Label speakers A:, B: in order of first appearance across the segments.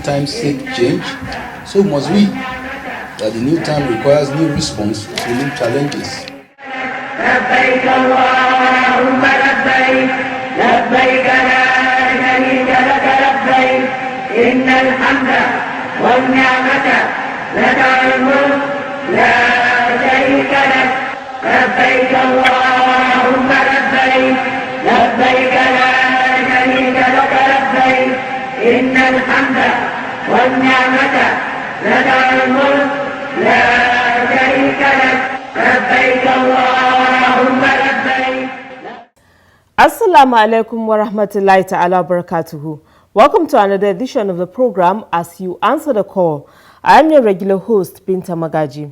A: times seek change, so must we, that the new time requires new response to new challenges.
B: لبيك اللهم لبيك لبيك لا شريك لك لبيك إن الحمد والنعمة لك الملك لا شريك لك لبيك اللهم لبيك لبيك لا شريك لك لبيك إن الحمد والنعمة لك الملك لا شريك لك لبيك اللهم لبيك.
C: Assalamu alaikum wa rahmatullahi ta'ala barakatuhu. Welcome to another edition of the program As You Answer the Call. I am your regular host, Binta Magaji.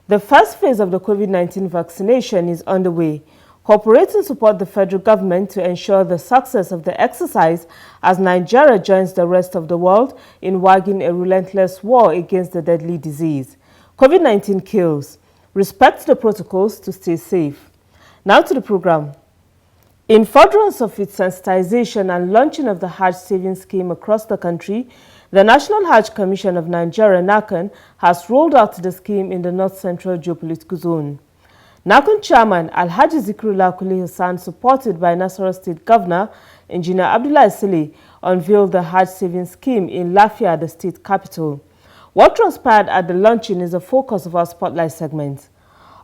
C: The first phase of the COVID-19 vaccination is underway. Cooperating support the federal government to ensure the success of the exercise as Nigeria joins the rest of the world in waging a relentless war against the deadly disease. COVID-19 kills. Respect the protocols to stay safe. Now to the program. In furtherance of its sensitization and launching of the Hajj savings scheme across the country, the National Hajj Commission of Nigeria, NAHCON, has rolled out the scheme in the North Central Geopolitical Zone. NAHCON Chairman Alhaji Zikrullah Kuli Hassan, supported by Nasarawa State Governor Engineer Abdullah Sile, unveiled the Hajj savings scheme in Lafia, the state capital. What transpired at the launching is the focus of our Spotlight segment.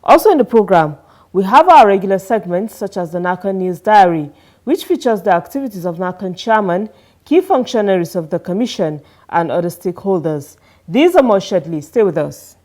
C: Also in the program, we have our regular segments such as the NAHCON News Diary, which features the activities of NAHCON Chairman, key functionaries of the Commission, and other stakeholders. These are more shortly. Stay with us.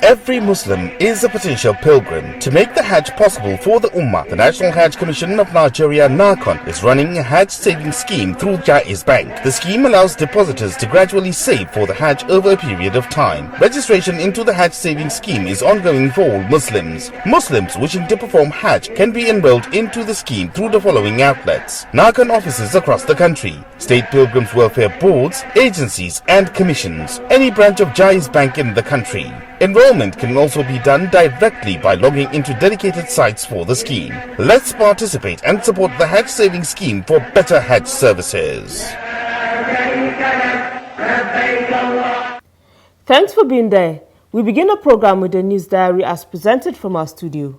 D: Every Muslim is a potential pilgrim. To make the Hajj possible for the Ummah, the National Hajj Commission of Nigeria, NAHCON, is running a Hajj savings scheme through Jaiz Bank. The scheme allows depositors to gradually save for the Hajj over a period of time. Registration into the Hajj savings scheme is ongoing for all Muslims. Muslims wishing to perform Hajj can be enrolled into the scheme through the following outlets: NAHCON offices across the country, state pilgrims welfare boards, agencies and commissions, any branch of Jaiz Bank in the country. Enrollment can also be done directly by logging into dedicated sites for the scheme. Let's participate and support the Hajj savings scheme for better Hajj services.
C: Thanks for being there. We begin the program with the news diary as presented from our studio.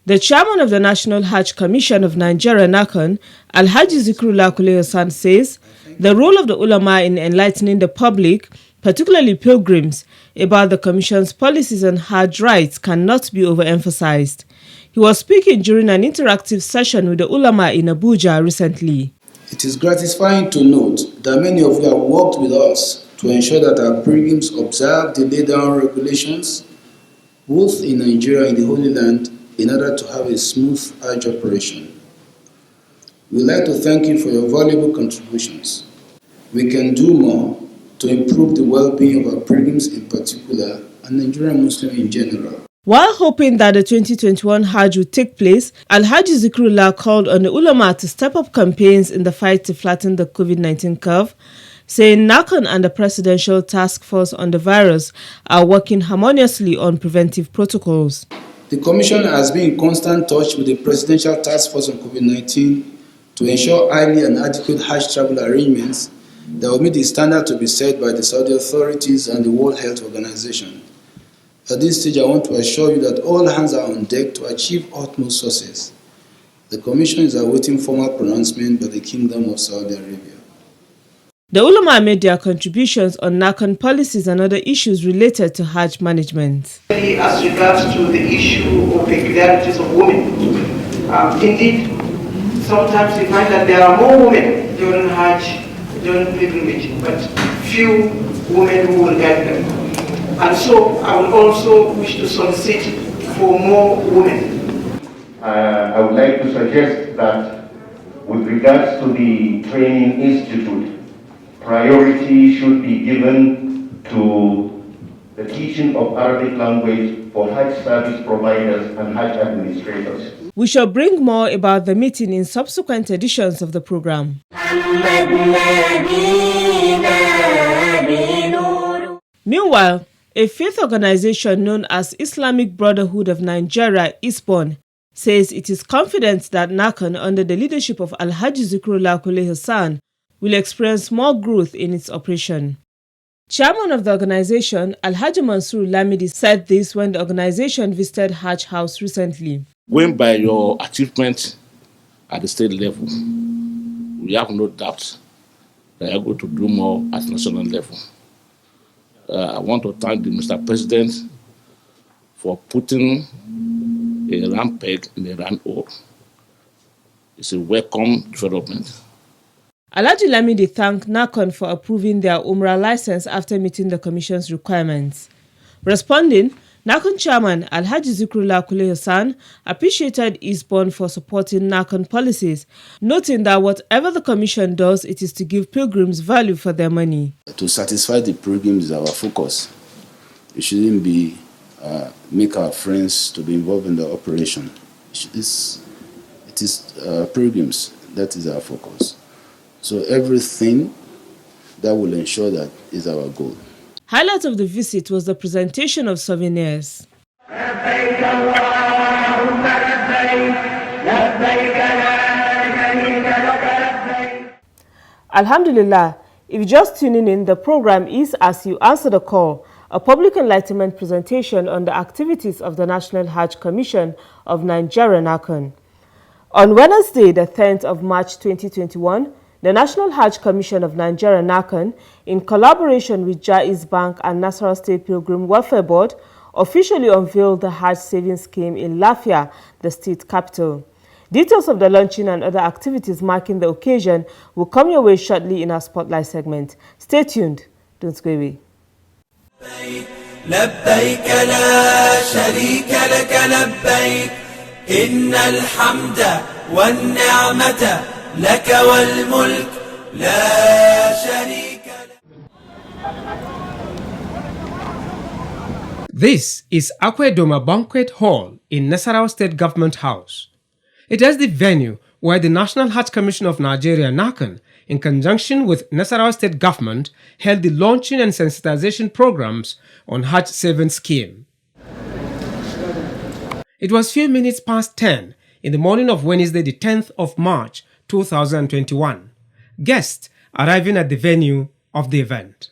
C: The chairman of the National Hajj Commission of Nigeria, NAHCON, Alhaji Zikrullah Kuli Hassan, says the role of the ulama in enlightening the public, particularly pilgrims, about the Commission's policies on Hajj rights cannot be overemphasized. He was speaking during an interactive session with the ulama in Abuja recently.
A: It is gratifying to note that many of you have worked with us to ensure that our pilgrims observe the laid-down regulations, both in Nigeria and the Holy Land, in order to have a smooth Hajj operation. We'd like to thank you for your valuable contributions. We can do more to improve the well-being of our pilgrims in particular and Nigerian Muslims in general.
C: While hoping that the 2021 Hajj would take place, Alhaji Zikrullah called on the ulama to step up campaigns in the fight to flatten the COVID-19 curve, saying NAHCON and the Presidential Task Force on the virus are working harmoniously on preventive protocols.
A: The Commission has been in constant touch with the Presidential Task Force on COVID-19 to ensure highly and adequate Hajj travel arrangements that will meet the standard to be set by the Saudi authorities and the World Health Organization. At this stage, I want to assure you that all hands are on deck to achieve utmost success. The Commission is awaiting formal pronouncement by the Kingdom of Saudi Arabia.
C: The ulama made their contributions on NAHCON policies and other issues related to Hajj management.
E: As regards to the issue of peculiarities of women, indeed, sometimes we find that there are more women during Hajj, during pilgrimage, but few women who will guide them. And so I would also wish to solicit for more women.
F: I would like to suggest that with regards to the training institute, priority should be given to the teaching of Arabic language for Hajj service providers and Hajj administrators.
C: We shall bring more about the meeting in subsequent editions of the program. Meanwhile, a faith organization known as Islamic Brotherhood of Nigeria, ISBON, says it is confident that NAHCON, under the leadership of Alhaji Zikrullah Kule Hassan, will experience more growth in its operation. Chairman of the organization, Alhaji Mansour Lamidi, said this when the organization visited Hajj House recently.
G: Going by your achievement at the state level, we have no doubt that you are going to do more at national level. I want to thank the Mr. President for putting a round peg in a round hole. It's a welcome development.
C: Alhaji Lamidi thanked NAHCON for approving their Umrah license after meeting the Commission's requirements. Responding, NAHCON Chairman Alhaji Zikrullah Kule Hassan appreciated ISBON for supporting NAHCON policies, noting that whatever the Commission does, it is to give pilgrims value for their money.
A: To satisfy the pilgrims is our focus. It shouldn't be make our friends to be involved in the operation. It is pilgrims. That is our focus. So everything that will ensure that is our goal.
C: Highlight of the visit was the presentation of souvenirs. Alhamdulillah, if you're just tuning in, the program is As You Answer the Call, a public enlightenment presentation on the activities of the National Hajj Commission of Nigeria, NAHCON. On Wednesday, the 10th of March 2021, the National Hajj Commission of Nigeria, NAHCON, in collaboration with Jaiz Bank and Nasarawa State Pilgrim Welfare Board, officially unveiled the Hajj Savings Scheme in Lafia, the state capital. Details of the launching and other activities marking the occasion will come your way shortly in our Spotlight segment. Stay tuned. Don't go away.
H: لبيك لا شريك لك لبيك إن الحمد والنعمة لك والملك لا شريك لك.
I: This is Akwedoma Banquet Hall in Nasarawa State Government House. It is the venue where the National Hajj Commission of Nigeria, NAHCON, in conjunction with Nasarawa State Government, held the launching and sensitization programs on Hajj Savings Scheme. It was few minutes past 10 in the morning of Wednesday, the 10th of March, 2021. Guests arriving at the venue of the event.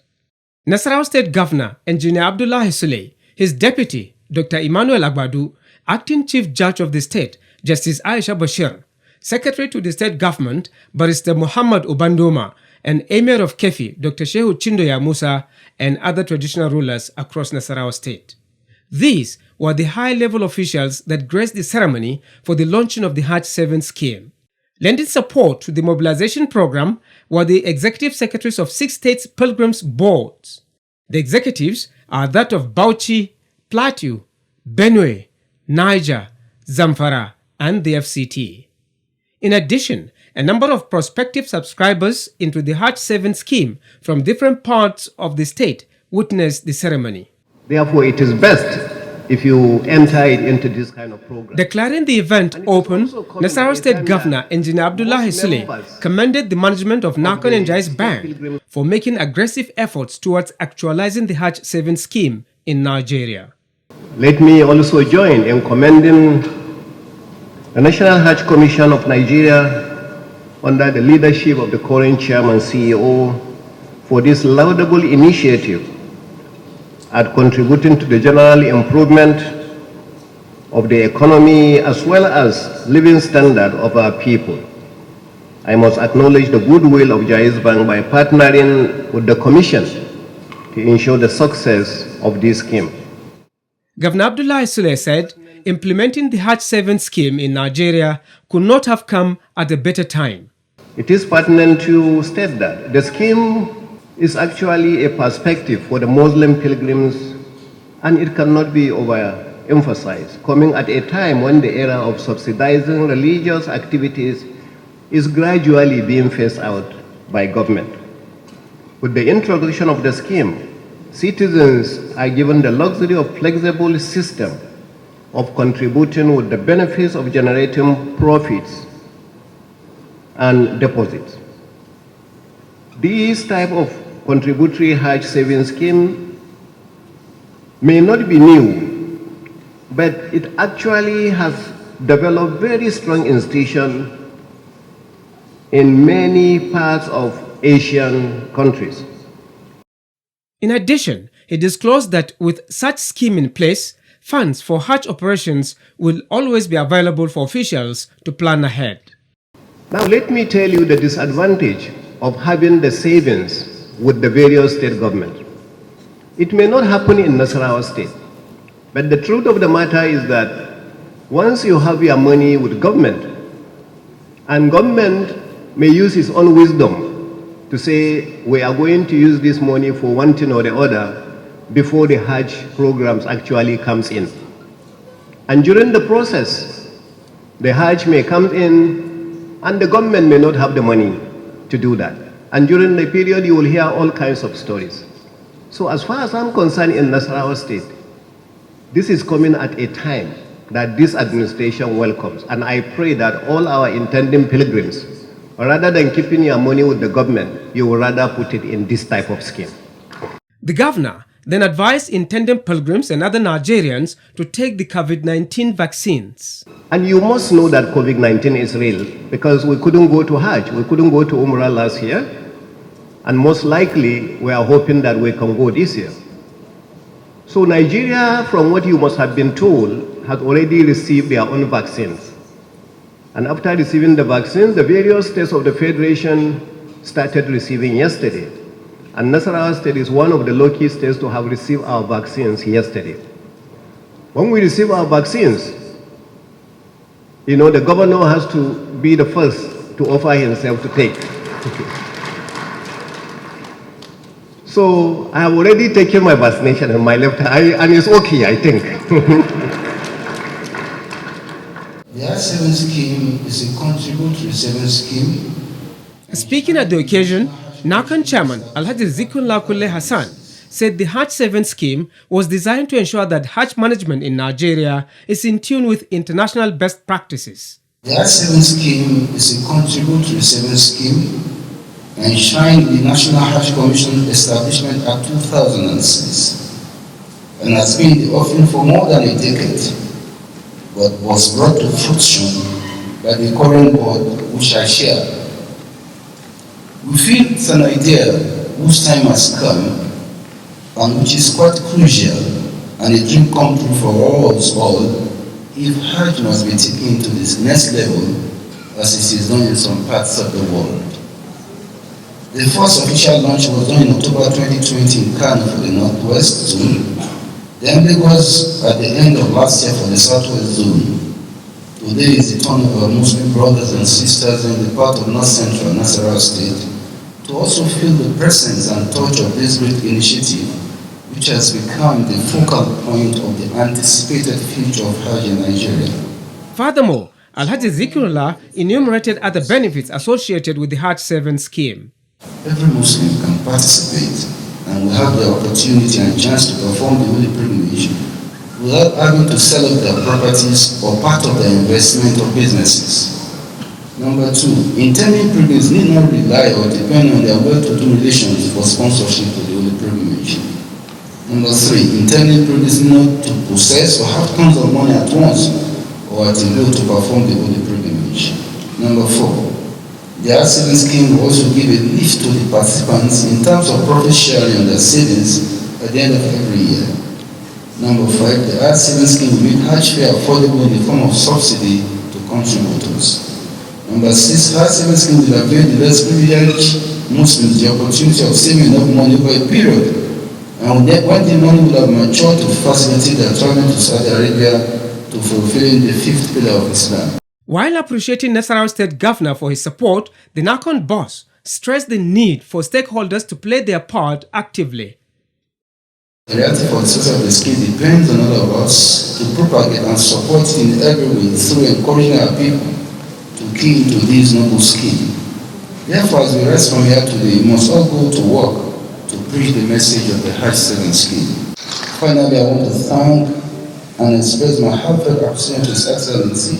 I: Nasarawa State Governor, Engineer Abdullah Sule, his deputy, Dr. Emmanuel Agbadu, acting Chief Judge of the State, Justice Aisha Bashir, Secretary to the State Government, Barrister Muhammad Obandoma, and Emir of Kefi, Dr. Shehu Chindoya Musa, and other traditional rulers across Nasarawa State. These were the high-level officials that graced the ceremony for the launching of the Hajj Savings Scheme. Lending support to the mobilization program were the executive secretaries of 6 states' pilgrims boards. The executives are that of Bauchi, Plateau, Benue, Niger, Zamfara, and the FCT. In addition, a number of prospective subscribers into the Hajj Savings Scheme from different parts of the state witnessed the ceremony.
F: Therefore, it is best if you enter it into this kind of program.
I: Declaring the event open, Nasarawa State Governor Engineer Abdullah Sule commended the management of NAHCON and Jaiz Bank for making aggressive efforts towards actualizing the Hajj Savings Scheme in Nigeria.
F: Let me also join in commending the National Hajj Commission of Nigeria under the leadership of the current Chairman CEO for this laudable initiative at contributing to the general improvement of the economy as well as living standard of our people. I must acknowledge the goodwill of Jaiz Bank by partnering with the Commission to ensure the success of this scheme.
I: Governor Abdullah Sule said implementing the Hajj Savings Scheme in Nigeria could not have come at a better time.
F: It is pertinent to state that the scheme is actually a perspective for the Muslim pilgrims, and it cannot be overemphasized, coming at a time when the era of subsidizing religious activities is gradually being phased out by government. With the introduction of the scheme, citizens are given the luxury of flexible system of contributing with the benefits of generating profits and deposits. This type of contributory Hajj savings scheme may not be new, but it actually has developed very strong institution in many parts of Asian countries.
I: In addition, he disclosed that with such scheme in place, funds for Hajj operations will always be available for officials to plan ahead.
F: Now let me tell you the disadvantage of having the savings with the various state governments. It may not happen in Nasarawa state, but the truth of the matter is that once you have your money with government, and government may use its own wisdom to say, we are going to use this money for one thing or the other before the Hajj programs actually comes in. And during the process, the Hajj may come in and the government may not have the money to do that. And during the period, you will hear all kinds of stories. So as far as I'm concerned in Nasarawa state, this is coming at a time that this administration welcomes. And I pray that all our intending pilgrims, rather than keeping your money with the government, you will rather put it in this type of scheme.
I: The governor then advised intending pilgrims and other Nigerians to take the COVID-19 vaccines.
F: And you must know that COVID-19 is real because we couldn't go to Hajj, we couldn't go to Umrah last year, and most likely we are hoping that we can go this year. So Nigeria, from what you must have been told, has already received their own vaccines. And after receiving the vaccines, the various states of the Federation started receiving yesterday. And Nasarawa State is one of the lucky states to have received our vaccines yesterday. When we receive our vaccines, you know, the governor has to be the first to offer himself to take. So I have already taken my vaccination in my left eye, and it's okay, I think.
A: The I-7 scheme is a contributory savings scheme.
I: Speaking at the occasion, NAHCON chairman Alhaji Zikrullah Kulle Hassan said the Hajj 7 scheme was designed to ensure that Hajj management in Nigeria is in tune with international best practices.
A: The I-7 scheme is a contributory savings scheme enshrined in the National Hajj Commission establishment Act 2006 and has been the offering for more than a decade, but was brought to fruition by the current board, which I share. We feel it's an idea whose time has come and which is quite crucial and a dream come true for us all if Hajj must be taken to this next level as it is done in some parts of the world. The first official launch was done in October 2020 in Kano for the Northwest Zone. Then Lagos at the end of last year for the Southwest Zone. Today is the turn of our Muslim brothers and sisters in the part of North Central Nasarawa State to also feel the presence and touch of this great initiative, which has become the focal point of the anticipated future of Hajj in Nigeria.
I: Furthermore, Alhaji Zikrullah enumerated other benefits associated with the Hajj 7 scheme.
A: Every Muslim can participate and will have the opportunity and chance to perform the holy pilgrimage without having to sell up their properties or part of their investment or businesses. Number two, intending pilgrims need not rely or depend on their well-to-do relations for sponsorship of the holy pilgrimage. Number three, intending pilgrims need not to possess or have tons of money at once or at a will to perform the holy pilgrimage. Number four, the I-7 scheme will also give a lift to the participants in terms of profit sharing on their savings at the end of every year. Number five, the I-7 scheme will make Hajj fare affordable in the form of subsidy to contributors. Number six, I-7 scheme will avail the less privileged Muslims the opportunity of saving enough money over a period, and when the money will have matured to facilitate their travel to Saudi Arabia to fulfilling the fifth pillar of Islam.
I: While appreciating Nasarawa State Governor for his support, the NAHCON boss stressed the need for stakeholders to play their part actively.
A: The reality for the success of the scheme depends on all of us to propagate and support it in every way through encouraging our people to key into this noble scheme. Therefore, as we rise from here today, we must all go to work to preach the message of the Hajj 7 scheme. Finally, I want to thank and express my heartfelt appreciation to His Excellency,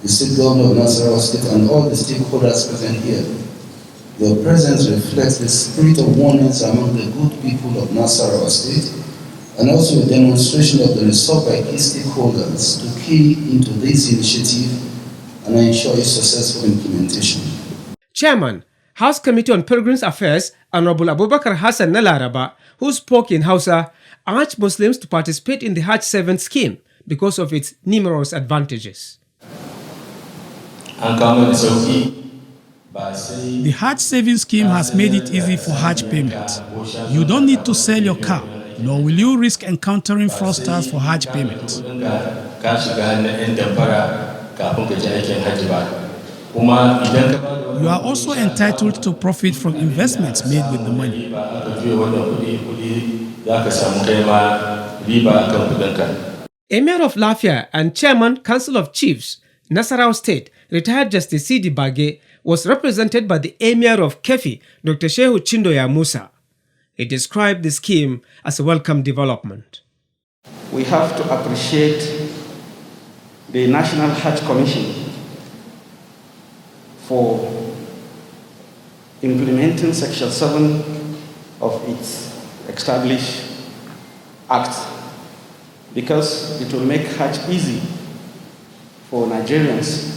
A: the State Governor of Nasarawa State, and all the stakeholders present here Your presence reflects the spirit of oneness among the good people of Nasarawa State and also a demonstration of the resolve by key stakeholders to key into this initiative and ensure its successful implementation.
I: Chairman, House Committee on Pilgrims Affairs, Honorable Abubakar Hassan Nalaraba, who spoke in Hausa, urged Muslims to participate in the Hajj 7 scheme because of its numerous advantages.
J: The Hajj savings scheme has made it easy for Hajj payment. You don't need to sell your car, nor will you risk encountering fraudsters for Hajj payment. You are also entitled to profit from investments made with the money.
I: Emir of Lafia and Chairman Council of Chiefs, Nasarawa State, retired Justice Sidi Bage, was represented by the Emir of Kefi, Dr. Shehu Chindoya Musa. He described the scheme as a welcome development.
K: We have to appreciate the National Hajj Commission for implementing Section 7 of its established act, because it will make Hajj easy for Nigerians.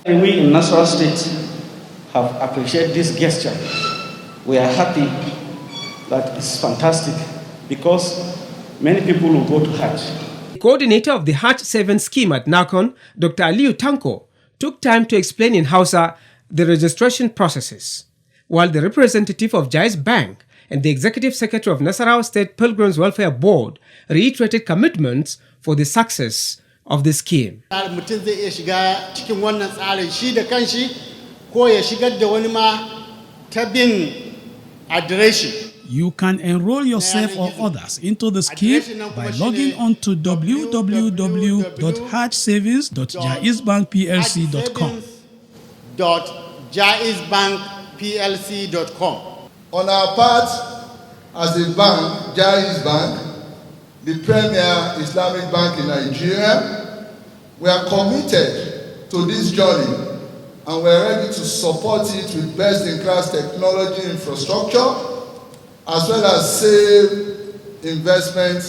K: And we in Nasarawa State have appreciated this gesture. We are happy that it's fantastic because many people will go to Hajj.
I: The coordinator of the Hajj 7 scheme at NAHCON, Dr. Aliyu Tanko, took time to explain in Hausa the registration processes, while the representative of Jais Bank and the executive secretary of Nasarawa State Pilgrims Welfare Board reiterated commitments for the success of the scheme.
J: You can enroll yourself or others into the scheme by logging on to www.hajsavings.jaizbankplc.com.
L: On our part, as a bank, Jais Bank, the premier Islamic bank in Nigeria, we are committed to this journey and we are ready to support it with best-in-class technology infrastructure as well as safe investment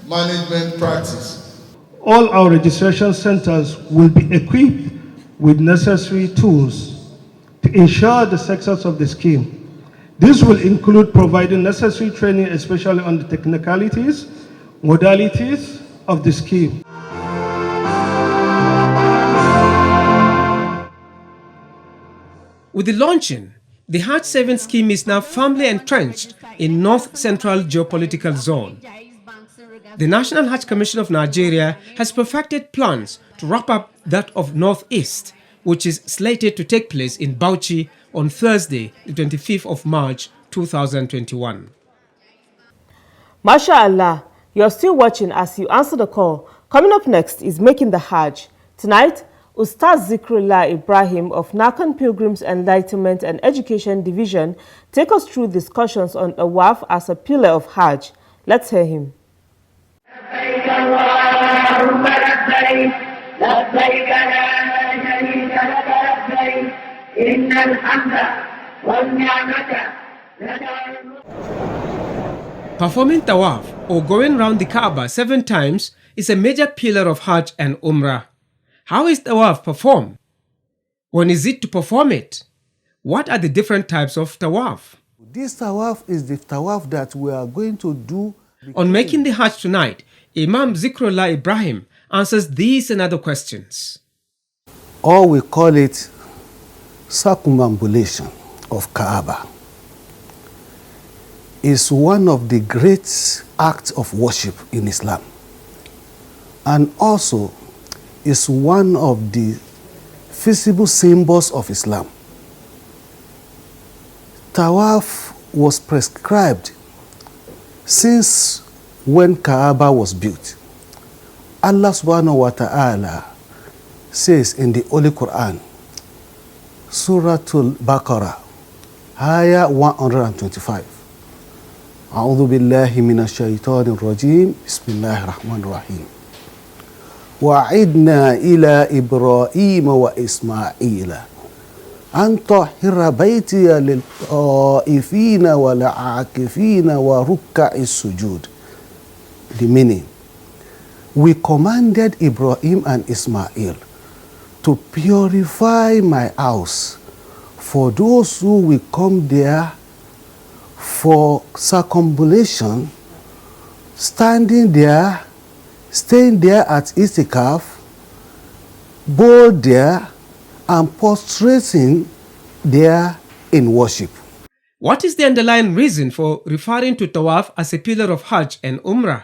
L: management practice.
M: All our registration centers will be equipped with necessary tools to ensure the success of the scheme. This will include providing necessary training, especially on the technicalities, modalities of the scheme.
I: With the launching, the Hajj 7 scheme is now firmly entrenched in North Central geopolitical zone. The National Hajj Commission of Nigeria has perfected plans to wrap up that of Northeast, which is slated to take place in Bauchi on Thursday, the 25th of March, 2021.
C: MashaAllah, you're still watching as you answer the call. Coming up next is Making the Hajj. Tonight, Ustaz Zikrullah Ibrahim of NAHCON Pilgrims Enlightenment and Education Division take us through discussions on Tawaf as a pillar of Hajj. Let's hear him.
I: Performing Tawaf or going round the Kaaba 7 times is a major pillar of Hajj and Umrah. How is Tawaf performed? When is it to perform it? What are the different types of Tawaf?
N: This Tawaf is the Tawaf that we are going to do.
I: On Making the Hajj tonight, Imam Zikrullah Ibrahim answers these and other questions.
N: Or we call it circumambulation of Kaaba. Is one of the great acts of worship in Islam, and also is one of the visible symbols of Islam. Tawaf was prescribed since when Kaaba was built. Allah subhanahu wa ta'ala says in the Holy Quran, Surah Al-Baqarah, Ayah 125, أعوذ بالله من الشيطان الرجيم بسم الله الرحمن الرحيم وعدنا إلى إبراهيم وإسماعيل أن طهر بيتي للطائفين والعاكفين وركع السجود. The meaning: we commanded Ibrahim and Ismail to purify my house for those who will come there for circumambulation, standing there, staying there at Itikaf, bow there, and prostrating there in worship.
I: What is the underlying reason for referring to Tawaf as a pillar of Hajj and Umrah?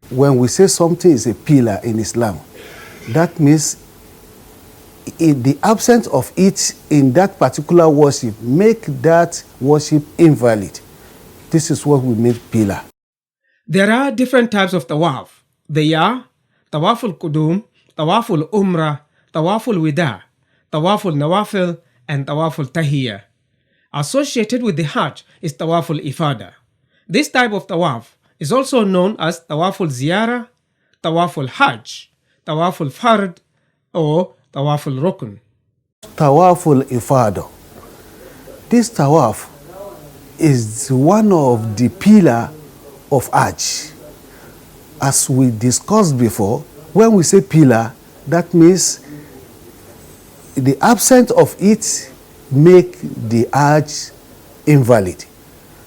N: When we say something is a pillar in Islam, that means in the absence of it in that particular worship make that worship invalid. This is what we mean pillar.
I: There are different types of Tawaf. They are Tawaful Qudum, Tawaful Umrah, Tawaful Wida, Tawaful Nawafil, and Tawaful Tahiyya. Associated with the Hajj is Tawaful Ifada. This type of Tawaf is also known as Tawaful Ziyarah, Tawaful Hajj, Tawaful Fard, or Tawaful Rukn.
N: Tawaful Ifada. This Tawaf is one of the pillar of Hajj. As we discussed before, when we say pillar, that means the absence of it make the Hajj invalid.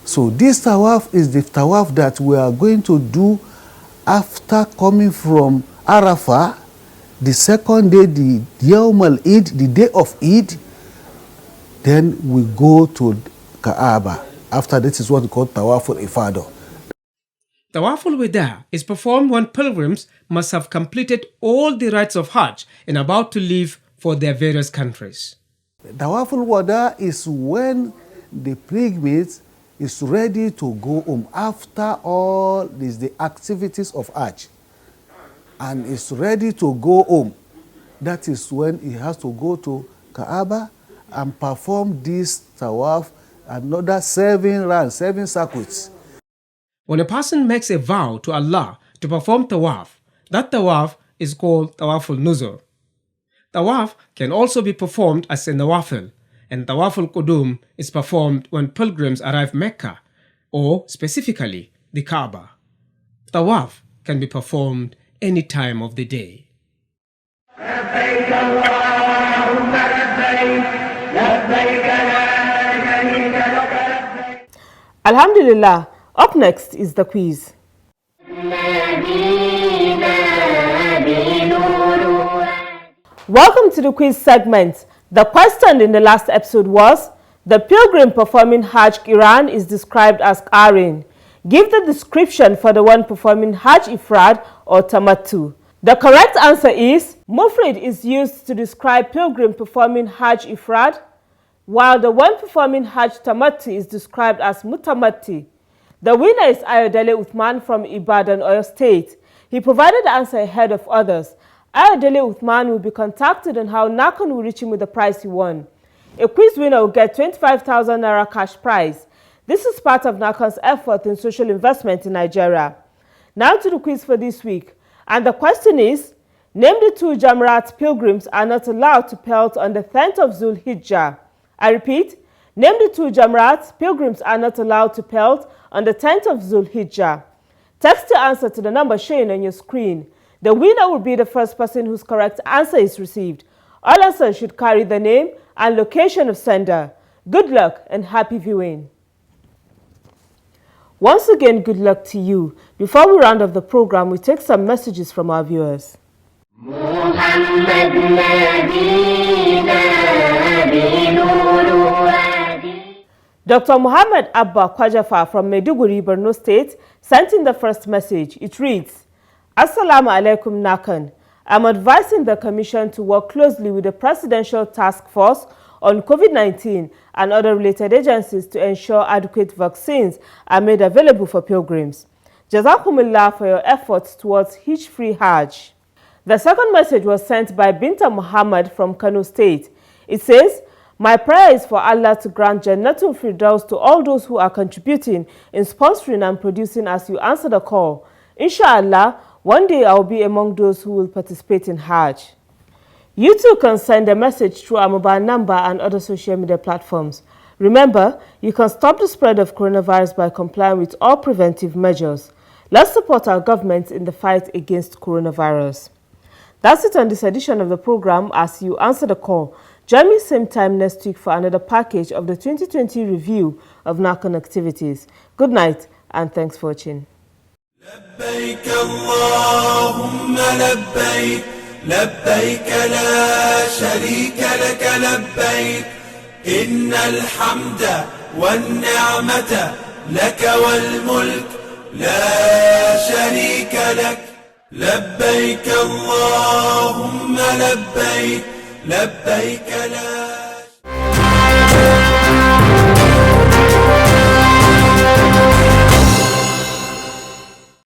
N: So this Tawaf is the Tawaf that we are going to do after coming from Arafah, the second day, the Yawm al-Eid, the day of Eid. Then we go to Kaaba. After this is what we call Tawaful Ifada.
I: Tawaful Wida is performed when pilgrims must have completed all the rites of Hajj and about to leave for their various countries.
N: Tawaful Wada is when the pilgrims is ready to go home after all the activities of Hajj and is ready to go home. That is when he has to go to Kaaba and perform this Tawaf, another 7 rounds, 7 circuits.
I: When a person makes a vow to Allah to perform Tawaf, that Tawaf is called Tawaful Nuzur. Tawaf can also be performed as a Nawafil, and Tawaful Qudum is performed when pilgrims arrive Mecca, or specifically the Kaaba. Tawaf can be performed any time of the day.
C: Alhamdulillah, up next is the quiz. Welcome to the quiz segment. The question in the last episode was, the pilgrim performing Hajj Qiran is described as Qarin. Give the description for the one performing Hajj Ifrad or Tamattu. The correct answer is, Mufrid is used to describe pilgrim performing Hajj Ifrad, while the one performing Hajj Tamattu is described as Mutamatti. The winner is Ayodele Uthman from Ibadan, Oyo State. He provided the answer ahead of others. Ayodele Uthman will be contacted on how NAHCON will reach him with the prize he won. A quiz winner will get 25,000 Naira cash prize. This is part of NAHCON's effort in social investment in Nigeria. Now to the quiz for this week. And the question is, name the 2 Jamrat pilgrims are not allowed to pelt on the 10th of Zul Hijjah. I repeat, name the 2 Jamrat pilgrims are not allowed to pelt on the 10th of Zul Hijjah. Text your answer to the number showing on your screen. The winner will be the first person whose correct answer is received. All answers should carry the name and location of sender. Good luck and happy viewing. Once again, good luck to you. Before we round off the program, we take some messages from our viewers. Dr. Muhammad Abba Kwajafa from Maiduguri, Borno State, sent in the first message. It reads, Assalamu alaikum NAHCON. I'm advising the Commission to work closely with the Presidential Task Force on COVID-19 and other related agencies to ensure adequate vaccines are made available for pilgrims. Jazakumullah for your efforts towards Hitch-free Hajj. The second message was sent by Binta Muhammad from Kano State. It says, my prayer is for Allah to grant Jannatul Firdaus to all those who are contributing in sponsoring and producing as you answer the call. Inshallah, one day I will be among those who will participate in Hajj. You too can send a message through our mobile number and other social media platforms. Remember, you can stop the spread of coronavirus by complying with all preventive measures. Let's support our government in the fight against coronavirus. That's it on this edition of the program As You Answer the Call. Join me same time next week for another package of the 2020 review of NAHCON activities. Good night and thanks for watching.
H: لبيك اللهم لبيك لبيك لا شريك لك لبيك إن الحمد والنعمة لك والملك لا شريك لك لبيك اللهم لبيك لبيك لا